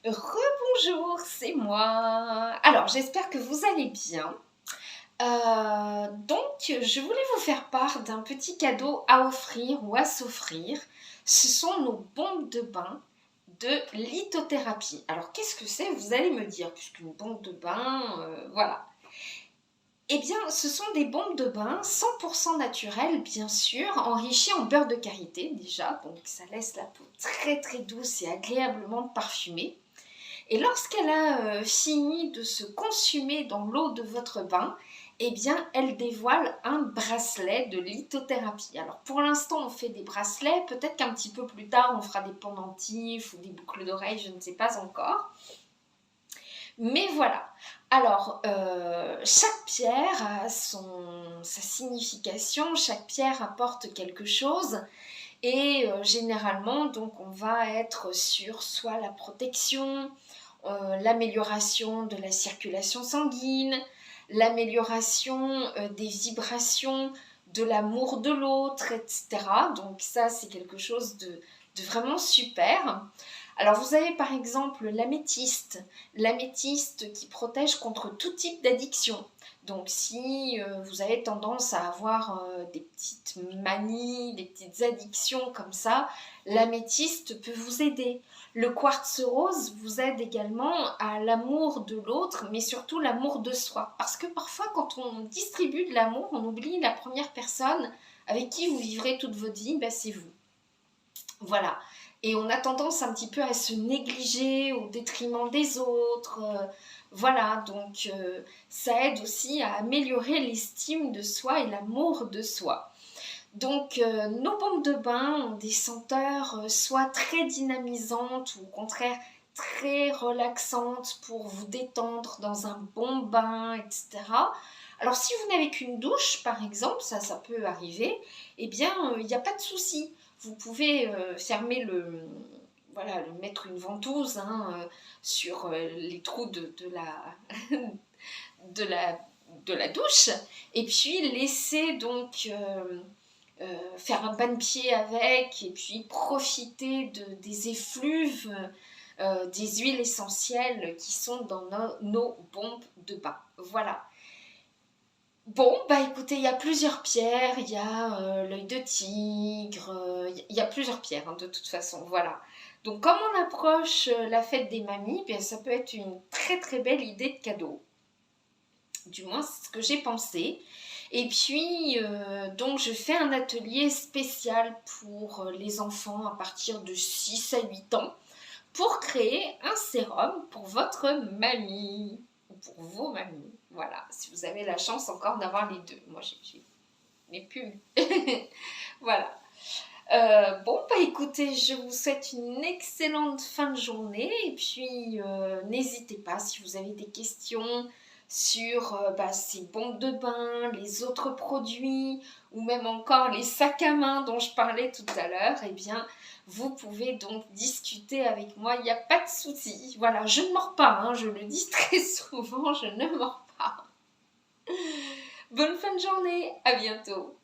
Rebonjour, c'est moi. Alors, j'espère que vous allez bien. Je voulais vous faire part d'un petit cadeau à offrir ou à s'offrir. Ce sont nos bombes de bain de lithothérapie. Alors, qu'est-ce que c'est? Vous allez me dire, puisqu'une bombe de bain, voilà. Eh bien, ce sont des bombes de bain 100% naturelles, bien sûr, enrichies en beurre de karité déjà, donc ça laisse la peau très très douce et agréablement parfumée. Et lorsqu'elle a fini de se consumer dans l'eau de votre bain, eh bien, elle dévoile un bracelet de lithothérapie. Alors, pour l'instant, on fait des bracelets. Peut-être qu'un petit peu plus tard, on fera des pendentifs ou des boucles d'oreilles, je ne sais pas encore. Mais voilà. Alors, chaque pierre a sa signification, chaque pierre apporte quelque chose. Et généralement, donc, on va être sur soit la protection, l'amélioration de la circulation sanguine, l'amélioration des vibrations, de l'amour de l'autre, etc. Donc ça, c'est quelque chose de vraiment super. Alors vous avez par exemple l'améthyste qui protège contre tout type d'addiction. Donc si vous avez tendance à avoir des petites manies, des petites addictions comme ça, l'améthyste peut vous aider. Le quartz rose vous aide également à l'amour de l'autre, mais surtout l'amour de soi. Parce que parfois quand on distribue de l'amour, on oublie la première personne avec qui vous vivrez toute votre vie, ben c'est vous. Voilà. Et on a tendance un petit peu à se négliger au détriment des autres. Voilà, donc ça aide aussi à améliorer l'estime de soi et l'amour de soi. Donc nos bombes de bain ont des senteurs soit très dynamisantes ou au contraire très relaxantes pour vous détendre dans un bon bain, etc. Alors si vous n'avez qu'une douche par exemple, ça peut arriver, eh bien il n'y a pas de souci. Vous pouvez fermer voilà, mettre une ventouse sur les trous de la, de la douche et puis laisser donc faire un bain de pied avec et puis profiter des effluves des huiles essentielles qui sont dans nos bombes de bain. Voilà. Bon, bah écoutez, il y a plusieurs pierres, il y a l'œil de tigre, il y a plusieurs pierres de toute façon, voilà. Donc comme on approche la fête des mamies, bien, ça peut être une très très belle idée de cadeau. Du moins, c'est ce que j'ai pensé. Et puis, donc, je fais un atelier spécial pour les enfants à partir de 6 à 8 ans pour créer un sérum pour votre mamie ou pour vos mamies. Voilà, si vous avez la chance encore d'avoir les deux. Moi, n'ai plus. Voilà. Bon, bah écoutez, je vous souhaite une excellente fin de journée et puis n'hésitez pas si vous avez des questions sur ces bombes de bain, les autres produits ou même encore les sacs à main dont je parlais tout à l'heure, eh bien vous pouvez donc discuter avec moi, il n'y a pas de souci. Voilà, je ne mords pas, hein, je le dis très souvent, je ne mords pas. Bonne fin de journée, à bientôt.